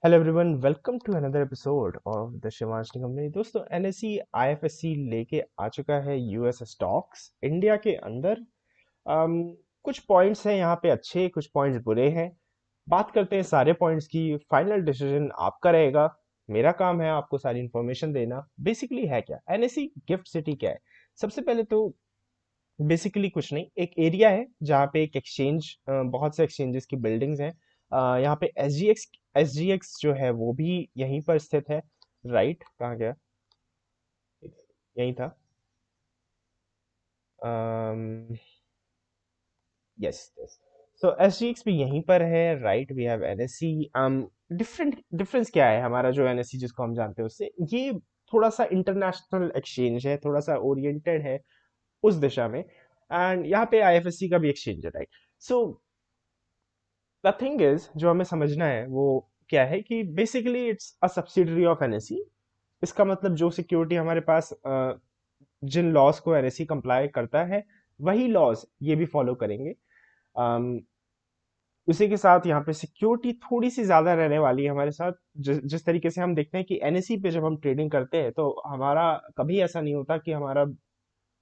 Hello everyone, welcome to another episode of the Shivanshani company. दोस्तों, NSE IFSC लेके आ चुका है यूएस स्टॉक्स इंडिया के अंदर। अम, कुछ पॉइंट्स हैं यहाँ पे अच्छे, कुछ पॉइंट्स बुरे हैं। बात करते हैं सारे पॉइंट्स की। फाइनल डिसीजन आपका रहेगा। मेरा काम है आपको सारी इंफॉर्मेशन देना। बेसिकली है क्या एनएसई गिफ्ट सिटी, क्या है? सबसे पहले तो बेसिकली कुछ नहीं, एक एरिया है जहाँ पे एक एक्सचेंज, बहुत से एक्सचेंजेस की बिल्डिंग्स हैं। यहाँ पे एसजीएक्स जो है वो भी यहीं पर स्थित है। राइट, कहाँ गया? यहीं था। Yes yes. सो एसजीएक्स भी यहीं पर है। Right, we have NSC. Different difference क्या है हमारा जो एनएससी जिसको हम जानते हैं उससे? ये थोड़ा सा इंटरनेशनल एक्सचेंज है, थोड़ा सा ओरिएंटेड है उस दिशा में। एंड यहाँ पे आईएफएससी का भी एक्सचेंज है। Right. So the thing is, जो हमें समझना है वो क्या है कि basically it's a subsidiary of NSC. इसका मतलब जो सिक्योरिटी हमारे पास, जिन लॉज को एनएससी कंप्लाई करता है, वही लॉज ये भी फॉलो करेंगे। अम, उसी के साथ यहाँ पे सिक्योरिटी थोड़ी सी ज्यादा रहने वाली है हमारे साथ। जिस तरीके से हम देखते हैं कि एनएससी पे जब हम ट्रेडिंग करते हैं तो हमारा कभी ऐसा नहीं होता कि हमारा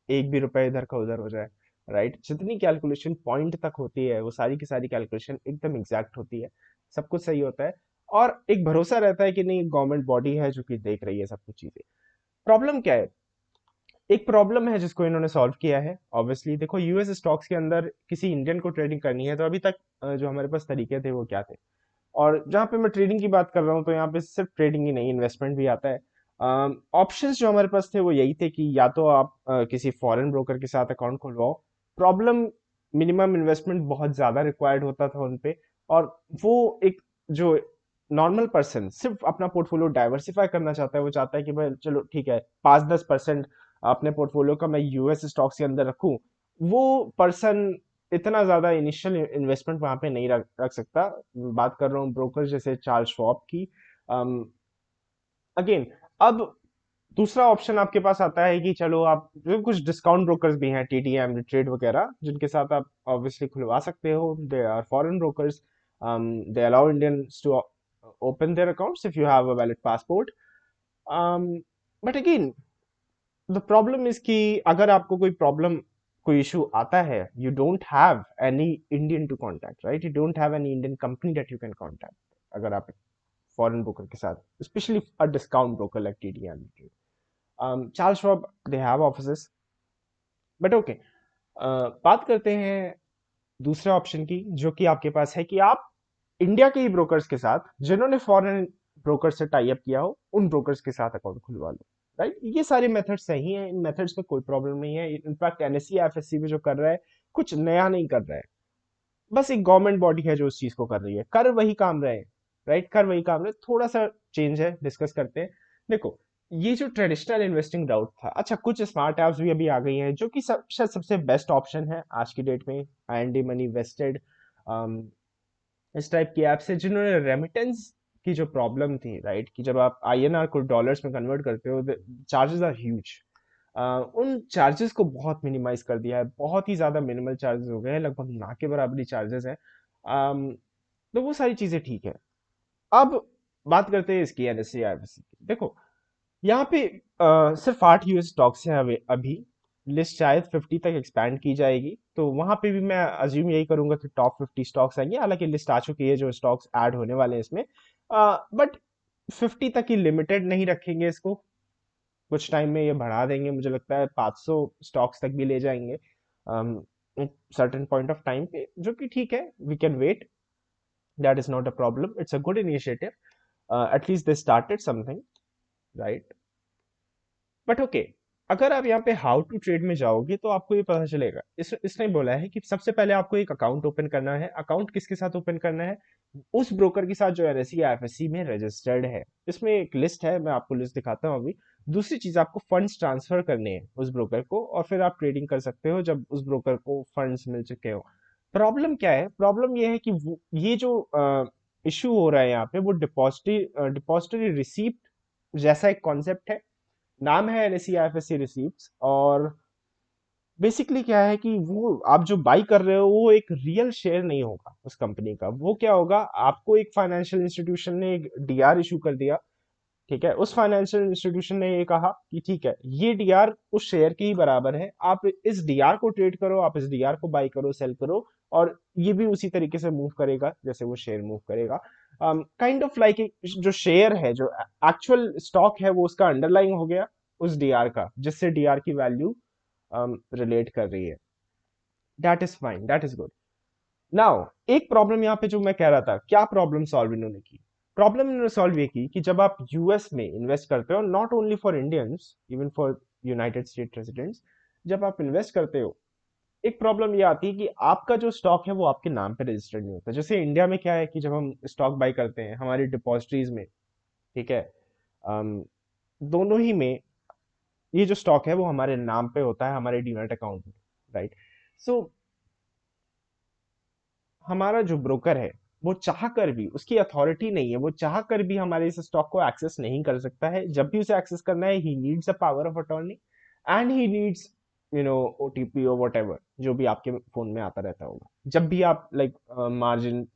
एक भी रुपए इधर का उधर हो जाए। राइट, जितनी कैलकुलेशन पॉइंट तक होती है वो सारी की सारी कैलकुलेशन एकदम एग्जैक्ट होती है। सब कुछ सही होता है और एक भरोसा रहता है कि नहीं, गवर्नमेंट बॉडी है जो कि देख रही है सब कुछ चीजें। प्रॉब्लम क्या है? एक प्रॉब्लम है जिसको इन्होंने सॉल्व किया है। ऑब्वियसली देखो, यूएस स्टॉक्स के अंदर किसी इंडियन को ट्रेडिंग करनी है तो अभी तक जो हमारे पास तरीके थे वो क्या थे? और जहाँ पे मैं ट्रेडिंग की बात कर रहा हूँ तो यहाँ पे सिर्फ ट्रेडिंग ही नहीं, इन्वेस्टमेंट भी आता है। ऑप्शंस जो हमारे पास थे वो यही थे कि या तो आप किसी फॉरेन ब्रोकर के साथ अकाउंट खुलवाओ। प्रॉब्लम, मिनिमम इन्वेस्टमेंट बहुत ज़्यादा रिक्वायर्ड होता था उन पे। और वो एक जो नॉर्मल पर्सन सिर्फ अपना पोर्टफोलियो डाइवर्सिफाई करना चाहता है, वो चाहता है कि भाई चलो ठीक है, 5-10% अपने पोर्टफोलियो का मैं यूएस स्टॉक्स के अंदर रखूं। वो पर्सन इतना ज्यादा इनिशियल इन्वेस्टमेंट वहां पे नहीं रख सकता। बात कर रहा हूँ ब्रोकर जैसे चार्ल्स श्वाब की। अगेन, अब दूसरा ऑप्शन आपके पास आता है कि चलो आप, जो कुछ डिस्काउंट ब्रोकर्स भी हैं, टीटीएम ट्रेड वगैरह, जिनके साथ आप ऑब्वियसली खुलवा सकते हो। They are foreign brokers. They allow Indians to open their accounts if you have a valid passport. But again, the problem is कि अगर आपको कोई प्रॉब्लम, कोई इशू आता है, you don't have any Indian to contact. Right, you don't have any Indian company that you can contact अगर आप foreign broker के साथ, specially a discount broker like TDM. Charles Schwab, they have offices. But okay, बात करते हैं दूसरे option की, जो कि आपके पास है कि आप इंडिया के ही ब्रोकर्स के साथ, जिन्होंने फॉरेन ब्रोकर से टाई अप किया हो, उन ब्रोकर्स के साथ अकाउंट खुलवा लो। राइट, ये सारे मेथड सही हैं, इन मेथड्स में कोई प्रॉब्लम नहीं है। इनफैक्ट एनएससी एफएससी भी जो कर रहा है, कुछ नया नहीं कर रहा है। बस एक गवर्नमेंट बॉडी है जो उस चीज को कर रही है, कर वही काम रहे। राइट, कर वही काम रहे, थोड़ा सा चेंज है, डिस्कस करते हैं। देखो, ये जो ट्रेडिशनल इन्वेस्टिंग राउट था, अच्छा कुछ स्मार्ट एप्स भी अभी आ गई हैं जो कि शायद सबसे बेस्ट ऑप्शन है आज की डेट में। आईएनडी मनी, वेस्टेड, इस टाइप की ऐप्स है जिन्होंने रेमिटेंस की जो प्रॉब्लम थी, राइट, कि जब आप आईएनआर को डॉलर्स में कन्वर्ट करते हो, चार्जेस आर ह्यूज। उन चार्जेस को बहुत मिनिमाइज कर दिया है, बहुत ही ज्यादा मिनिमल चार्जेस हो गए हैं, लगभग ना के बराबरी चार्जेस हैं। तो वो सारी चीजें ठीक है। अब बात करते हैं इसकी, एनएससी आईएफएससी की। देखो, यहाँ पे सिर्फ 8 यूएस स्टॉक्स हैं अभी अभी। लिस्ट शायद 50 तक एक्सपैंड की जाएगी, तो वहां पे भी मैं अज्यूम यही करूंगा कि टॉप 50 स्टॉक्स आएंगे। हालांकि लिस्ट आ चुकी है जो स्टॉक्स ऐड होने वाले हैं इसमें। बट 50 तक ही लिमिटेड नहीं रखेंगे इसको। कुछ टाइम में ये बढ़ा देंगे, मुझे लगता है 500 स्टॉक्स तक भी ले जाएंगे एक सर्टेन पॉइंट ऑफ टाइम पे, जो कि ठीक है, we can wait. That is not a problem, it's a good initiative. At least they started something, right. But okay, अगर आप यहाँ पे हाउ टू ट्रेड में जाओगे तो आपको ये पता चलेगा। इसने बोला है कि सबसे पहले आपको एक अकाउंट ओपन करना है। अकाउंट किसके साथ ओपन करना है? उस ब्रोकर के साथ जो एनएससी आईएफएससी में रजिस्टर्ड है। इसमें एक लिस्ट है, मैं आपको लिस्ट दिखाता हूँ अभी। दूसरी चीज, आपको फंड्स ट्रांसफर करने हैं उस ब्रोकर को, और फिर आप ट्रेडिंग कर सकते हो जब उस ब्रोकर को फंड्स मिल चुके हो। प्रॉब्लम क्या है? प्रॉब्लम ये है कि ये जो इशू हो रहा है यहाँ पे, वो डिपॉजिटरी रिसीप्ट जैसा एक कॉन्सेप्ट है। नाम है एनएससी आईएफएससी रिसीप्ट्स। और बेसिकली क्या है कि वो आप जो बाई कर रहे हो वो एक रियल शेयर नहीं होगा उस कंपनी का। वो क्या होगा, आपको एक फाइनेंशियल इंस्टीट्यूशन ने एक डीआर इशू कर दिया, ठीक है। उस फाइनेंशियल इंस्टीट्यूशन ने ये कहा कि ठीक है, ये डीआर उस शेयर के ही बराबर है, आप इस डीआर को ट्रेड करो, आप इस डीआर को बाई करो, सेल करो, और ये भी उसी तरीके से मूव करेगा जैसे वो शेयर मूव करेगा। काइंड ऑफ लाइक जो शेयर है, जो एक्चुअल स्टॉक है, वो उसका अंडरलाइंग हो गया उस डीआर का, जिससे डीआर की वैल्यू रिलेट कर रही है। That is fine, that is good. Now एक प्रॉब्लम यहाँ पे जो मैं कह रहा था, क्या प्रॉब्लम सॉल्व इन्होंने की? प्रॉब्लम इन्होंने सॉल्व ये की कि जब आप यूएस में इन्वेस्ट करते हो, not only for Indians, even for United state residents, जब आप इन्वेस्ट करते हो, एक प्रॉब्लम ये आती है कि आपका जो स्टॉक है वो आपके नाम पे रजिस्टर्ड नहीं होता। जैसे इंडिया में क्या है कि जब हम स्टॉक बाय करते हैं हमारी डिपॉजिटरीज में, ठीक है, अम, दोनों ही में ये जो स्टॉक है वो हमारे नाम पे होता है, हमारे डीमैट अकाउंट में, राइट। सो हमारा जो ब्रोकर है वो चाह कर भी, उसकी अथॉरिटी नहीं है, वो चाह कर भी हमारे इस स्टॉक को एक्सेस नहीं कर सकता है। जब भी उसे एक्सेस करना है, he needs a power of attorney, and he needs OTP और वट एवर जो भी आपके फोन में आता रहता होगा जब भी आप लाइक मार्जिन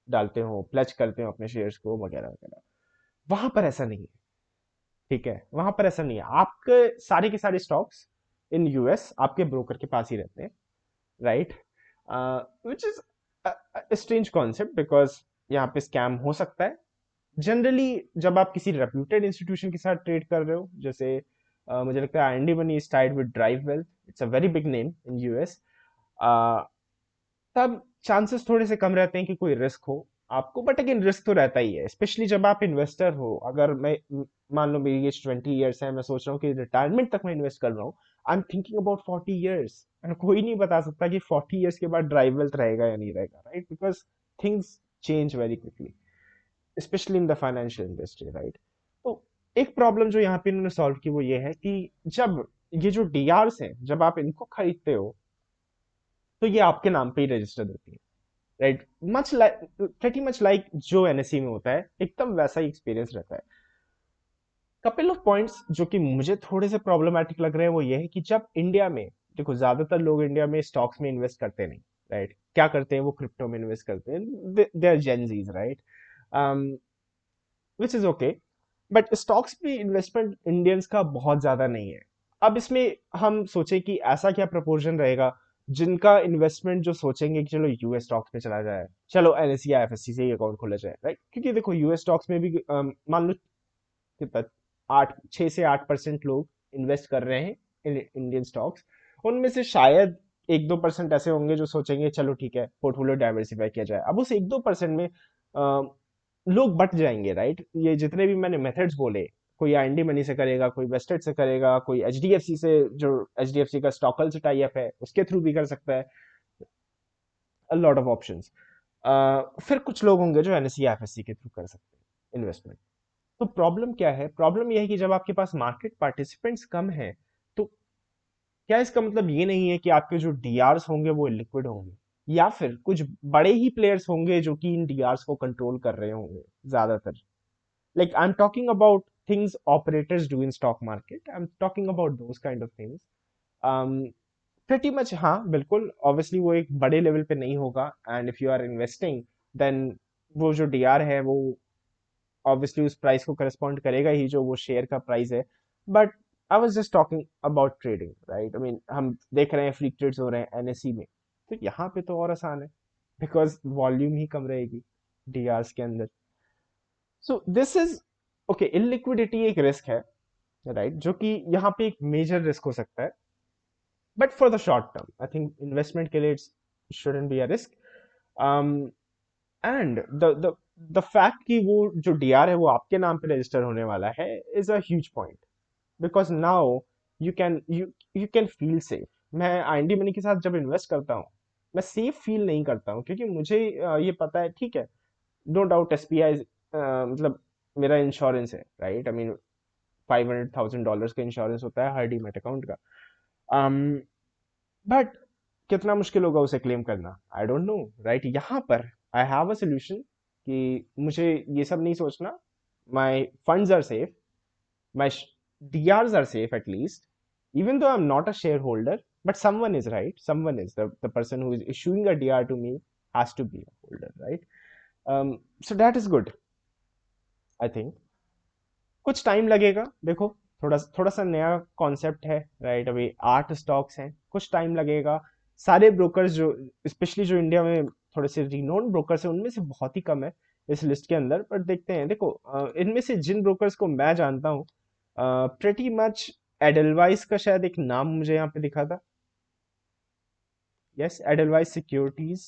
डालते हो, प्लेज करते हो अपने शेयर्स को, वगैरह वगैरह। वहां पर ऐसा नहीं है, ठीक है, वहां पर ऐसा नहीं है। आपके सारे के सारे स्टॉक्स इन यूएस आपके ब्रोकर के पास ही रहते हैं, right. Which is strange concept, because यहाँ पे स्कैम हो सकता है। जनरली जब आप किसी रेप्यूटेड इंस्टीट्यूशन के साथ ट्रेड कर रहे हो, जैसे मुझे लगता है IND money is tied with drive wealth, it's a very big name in US, तब चांसेस थोड़े से कम रहते हैं कि कोई रिस्क हो आपको। बट अगेन रिस्क तो रहता ही है, स्पेशली जब आप इन्वेस्टर हो। अगर मैं मान लो मेरी एज 20 ईयर्स है, मैं सोच रहा हूँ कि रिटायरमेंट तक मैं इन्वेस्ट कर रहा हूँ, I am thinking about 40 years, and कोई नहीं बता सकता कि 40 ईयर्स के बाद ड्राइव वेल्थ रहेगा या नहीं रहेगा, right, because things change very quickly, specially in the financial industry, right. तो एक प्रॉब्लम जो यहाँ पे इन्होंने सॉल्व की वो ये है कि जब ये जो डीआरस हैं, जब आप इनको खरीदते हो तो ये आपके नाम पे ही रजिस्टर होती है, right. Much like, pretty much like जो एनएससी में होता है, एकदम वैसा ही एक्सपीरियंस रहता है। कपल ऑफ पॉइंट्स जो कि मुझे थोड़े से प्रॉब्लमैटिक लग रहे हैं वो ये है कि जब इंडिया में, देखो ज्यादातर लोग इंडिया में स्टॉक्स में इन्वेस्ट करते नहीं, राइट। क्या करते हैं, वो क्रिप्टो में इन्वेस्ट करते हैं, they are Gen Zs, right, which is okay. But stocks में इन्वेस्टमेंट इंडियंस का बहुत ज्यादा नहीं है। अब इसमें हम सोचे कि ऐसा क्या प्रपोर्शन रहेगा जिनका इन्वेस्टमेंट जो सोचेंगे कि चलो यूएस स्टॉक्स में चला जाए, चलो एनएससी या एफएससी से ही अकाउंट खोला जाए, राइट। क्योंकि देखो यूएस स्टॉक्स में भी मान लो कितना, 6 से 8% लोग इन्वेस्ट कर रहे हैं इन इंडियन स्टॉक्स। उनमें से शायद 1-2% ऐसे होंगे जो सोचेंगे चलो ठीक है पोर्टफोलियो डाइवर्सिफाई किया जाए। अब उस 1-2% में लोग बट जाएंगे, राइट। ये जितने भी मैंने मेथड्स बोले, कोई आईएनडी मनी से करेगा, कोई वेस्टेड से करेगा, कोई एचडीएफसी से, जो एचडीएफसी का स्टॉकल से टाई अप है उसके थ्रू भी कर सकता है, अ लॉट ऑफ ऑप्शंस। फिर कुछ लोग होंगे जो एनएससी या एफएससी के थ्रू कर सकते हैं इन्वेस्टमेंट। तो प्रॉब्लम क्या है, प्रॉब्लम यह है कि जब आपके पास मार्केट पार्टिसिपेंट्स कम है, तो क्या इसका मतलब ये नहीं है कि आपके जो डीआरस होंगे वो लिक्विड होंगे, या फिर कुछ बड़े ही प्लेयर्स होंगे जो कि इन डीआरस को कंट्रोल कर रहे होंगे ज्यादातर। Like I'm talking about things operators do in stock market. I'm talking about those kind of things. Um, pretty much हाँ बिल्कुल, obviously वो एक बड़े लेवल पे नहीं होगा, and if you are investing then वो जो डीआर है वो ऑब्वियसली उस प्राइस को करस्पॉन्ड करेगा ही जो वो शेयर का प्राइस है। But I was just talking about trading, right. I mean हम देख रहे हैं फ्री ट्रेड्स हो रहे हैं एनएससी में, तो यहाँ पे तो और आसान है बिकॉज वॉल्यूम ही कम रहेगी डीआरस के अंदर। सो दिस इज ओके, इलिक्विडिटी एक रिस्क है, राइट, जो कि यहाँ पे एक मेजर रिस्क हो सकता है। But for the short term I think investment के लिए it's shouldn't be a risk. And the fact कि वो जो डीआर है वो आपके नाम पे रजिस्टर होने वाला है is a huge point, because now you can feel safe. मैं आईएनडी मनी के साथ जब इन्वेस्ट करता हूँ, मैं सेफ फील नहीं करता हूँ, क्योंकि मुझे ये पता है, ठीक है, नो डाउट एसबीआई मतलब मेरा इंश्योरेंस है, राइट। आई मीन $500,000 का इंश्योरेंस होता है हर डीमैट अकाउंट का। बट कितना मुश्किल होगा उसे क्लेम करना, आई डोंट नो, राइट। यहाँ पर आई हैव अ सोल्यूशन कि मुझे ये सब नहीं सोचना, my funds are safe, my DRs are safe at least, even though I am not a shareholder, but someone is right. Someone is the person who is issuing a DR to me has to be a holder, right? So that is good, I think. कुछ time लगेगा, देखो, थोड़ा थोड़ा सा नया concept है, right? अभी 8 stocks हैं, कुछ टाइम लगेगा। सारे ब्रोकर्स जो, स्पेशली जो इंडिया में थोड़े से रिनोन ब्रोकर्स हैं, उनमें से बहुत ही कम है इस लिस्ट के अंदर, पर देखते हैं। देखो, इनमें से जिन ब्रोकर्स को मैं जानता हूँ, प्रेटी मच एडलवाइस का शायद एक नाम मुझे यहाँ पे दिखा था। यस, एडलवाइस सिक्योरिटीज,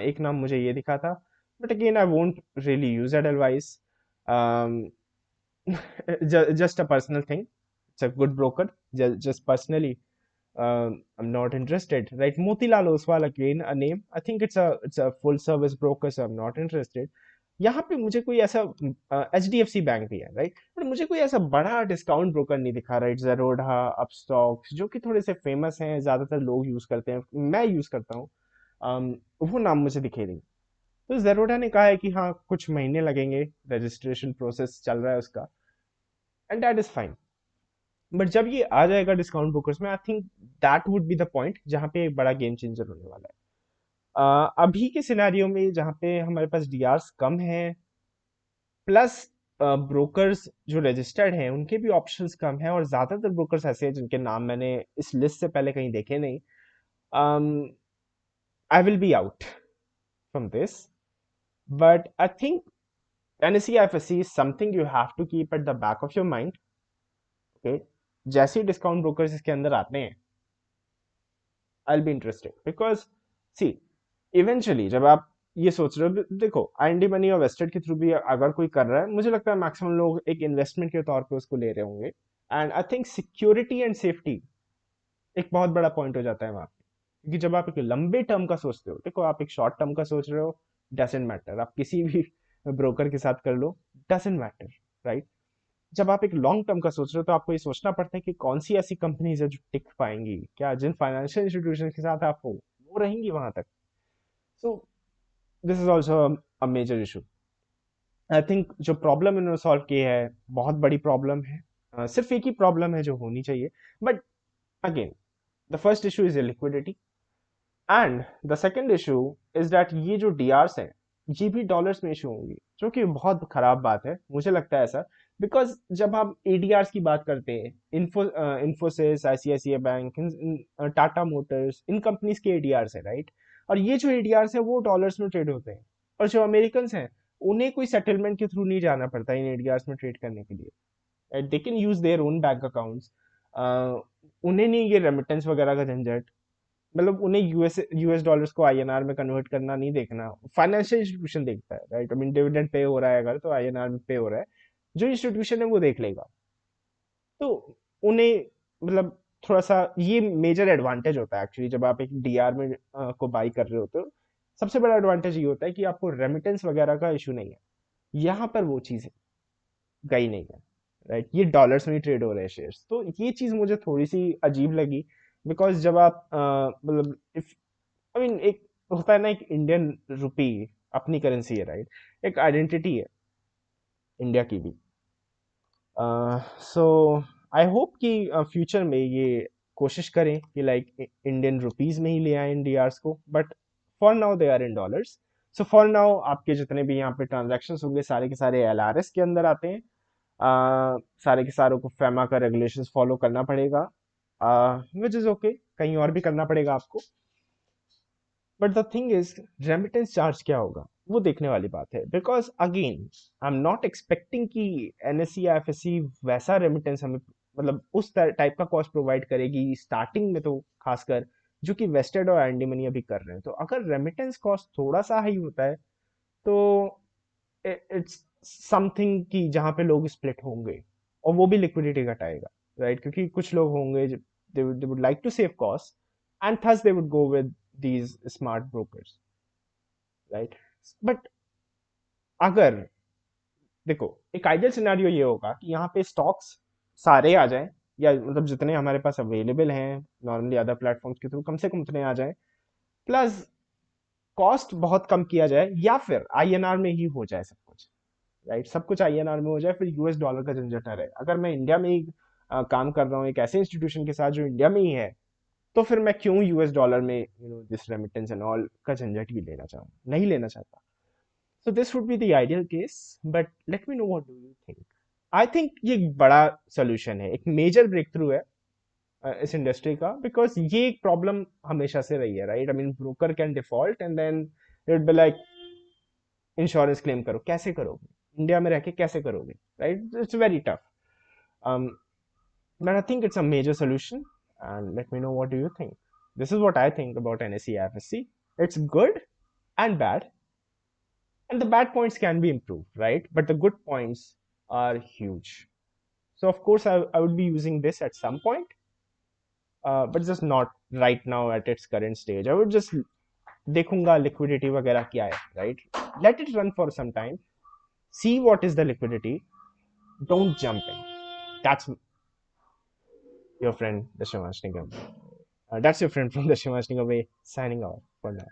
एक नाम मुझे ये दिखा था, but again I won't really use Edelweiss, just a personal thing. It's a good broker. Just personally, I'm not interested. Right? Motilal Oswal, again a name. I think it's a full service broker, so I'm not interested. यहाँ पे मुझे कोई ऐसा, H D F C bank भी है, right? पर मुझे कोई ऐसा बड़ा डिस्काउंट ब्रोकर नहीं दिखा, राइट? जेरोडा, अपस्टॉक्स, जो कि थोड़े से फेमस हैं, ज्यादातर लोग यूज करते हैं, मैं यूज करता हूँ। वो नाम मुझे दिखे नहीं। तो जेरोडा ने कहा है कि हाँ, कुछ महीने लगेंगे, रजिस्ट्रेशन प्रोसेस चल रहा है उसका, and that is fine. But जब ये आ जाएगा डिस्काउंट ब्रोकर्स में, I think that would be the point जहां पे एक बड़ा गेम चेंजर होने वाला है। अभी के सिनेरियो में जहां पे हमारे पास डीआरस कम है, प्लस ब्रोकर्स जो रजिस्टर्ड हैं उनके भी ऑप्शंस कम हैं, और ज्यादातर ब्रोकर्स ऐसे हैं जिनके नाम मैंने इस लिस्ट से पहले कहीं देखे नहीं, आई will be out from this. But I think NSE FSC is something you have to keep at the back of your mind. Okay, जैसे ही डिस्काउंट ब्रोकर्स इसके अंदर आते हैं, I will be interested, because see, eventually जब आप ये सोच रहे हो, देखो, आईएनडी मनी और वेस्टेड के थ्रू भी अगर कोई कर रहा है, मुझे लगता है मैक्सिमम लोग एक इन्वेस्टमेंट के तौर पे उसको ले रहे होंगे, and I think security and safety एक बहुत बड़ा पॉइंट हो जाता है वहां पे। क्योंकि जब आप एक लंबे टर्म का सोचते हो, देखो, आप एक शॉर्ट टर्म का सोच रहे हो, डजेंट मैटर, आप किसी भी ब्रोकर के साथ कर लो, डजेंट मैटर, राइट? जब आप एक लॉन्ग टर्म का सोच रहे हो, तो आपको ये सोचना पड़ता है कि कौन सी ऐसी कंपनीज है जो टिक पाएंगी, क्या जिन फाइनेंशियल इंस्टीट्यूशन के साथ आप हो वो रहेंगी वहां तक। So this is also a major issue. I think जो प्रॉब्लम इन्होंने सॉल्व की है, बहुत बड़ी प्रॉब्लम है। सिर्फ एक ही प्रॉब्लम है जो होनी चाहिए, but again, the first issue is liquidity, and the second issue is that ये जो डीआरस हैं, ये भी डॉलर्स में इशू होंगी, जो कि बहुत खराब बात है, मुझे लगता है ऐसा। बिकॉज जब हम एडीआरस की बात करते हैं, Infosys, ICICI bank, Tata motors, इन कंपनीज के एडीआरस है, राइट? और ये जो एडीआरस है वो डॉलर्स में ट्रेड होते हैं, और जो अमेरिकन हैं, उन्हें कोई सेटलमेंट के थ्रू नहीं जाना पड़ता इन एडीआरस में ट्रेड करने के लिए। They can use their own bank accounts, उन्हें नहीं ये रेमिटेंस वगैरह का झंझट, मतलब उन्हें यूएस डॉलर्स को आईएनआर में कन्वर्ट करना नहीं देखना, फाइनेंशियल इंस्टीट्यूशन देखता है, right? I mean dividend pay हो रहा है अगर, तो आईएनआर में पे हो रहा है, जो इंस्टीट्यूशन है वो देख लेगा। तो उन्हें, मतलब, थोड़ा सा ये मेजर एडवांटेज होता है एक्चुअली, जब आप एक डीआर में को बाई कर रहे होते हो, सबसे बड़ा एडवांटेज ये होता है कि आपको रेमिटेंस वगैरह का इशू नहीं है। यहाँ पर वो चीज गई नहीं है, राइट? ये डॉलर्स में ही ट्रेड हो रहे हैं शेयर्स, तो ये चीज मुझे थोड़ी सी अजीब लगी। बिकॉज जब आप मतलब, इफ, आई मीन, एक होता है ना, एक इंडियन रुपी अपनी करेंसी है, राइट? एक आइडेंटिटी है इंडिया की भी। सो आई होप कि फ्यूचर में ये कोशिश करें कि लाइक इंडियन रुपीज में ही ले आए इन डीआरस को, but for now they are in dollars. So for now आपके जितने भी यहाँ पे ट्रांजेक्शन होंगे, सारे के सारे एलआरएस के अंदर आते हैं। सारे के सारों को फेमा का रेगुलेशंस फॉलो करना पड़ेगा, विच इज ओके, कहीं और भी करना पड़ेगा आपको। But the thing is, remittance charge क्या होगा वो देखने वाली बात है, because again, I am not expecting कि एनएससी या एफएससी वैसा रेमिटेंस हमें, मतलब उस टाइप का कॉस्ट प्रोवाइड करेगी स्टार्टिंग में, तो खासकर जो कि वेस्टेड और एंडी मनी अभी कर रहे हैं। तो अगर रेमिटेंस कॉस्ट थोड़ा सा हाई होता है, तो इट्स समथिंग कि जहाँ पे लोग स्प्लिट होंगे, और वो भी लिक्विडिटी घटाएगा, राइट? क्योंकि कुछ लोग होंगे, they would like to save costs, and thus they would go with these smart brokers, right? But अगर, देखो, एक आइडियल सिनेरियो ये होगा कि यहाँ पे स्टॉक्स सारे आ जाएं, या मतलब जितने हमारे पास अवेलेबल हैं नॉर्मली अदर प्लेटफॉर्म्स के थ्रू, कम से कम उतने आ जाएं, प्लस कॉस्ट बहुत कम किया जाए, या फिर आईएनआर में ही हो जाए सब कुछ, राइट? सब कुछ आईएनआर में हो जाए, फिर यूएस डॉलर का झंझट न रहे। अगर मैं इंडिया में ही काम कर रहा हूँ एक ऐसे इंस्टीट्यूशन के साथ जो इंडिया में ही है, तो फिर मैं क्यों यूएस डॉलर में दिस रेमिटेंस एंड ऑल का झंझट भी लेना चाहूँ, नहीं लेना चाहता. So this would be the ideal case, but let me know what do you think. I think ये एक बड़ा सोल्यूशन है, एक मेजर ब्रेक थ्रू है इस इंडस्ट्री का, बिकॉज ये एक प्रॉब्लम हमेशा से रही है, right. I mean broker can default and then it be like insurance claim करो, कैसे करोगे इंडिया में रह के, कैसे करोगे, right. It's very tough. But I think it's a major solution, and let me know what do you think. This is what I think about NSE IFSC. It's good and bad, and the bad points can be improved, right? But the good points are huge. So of course I would be using this at some point, but just not right now at its current stage. I would just देखूंगा liquidity वगैरह क्या है, right? Let it run for some time. See what is the liquidity. Don't jump in. That's your friend Dashamash Nigam. That's your friend from Dashamash Nigam signing off for now.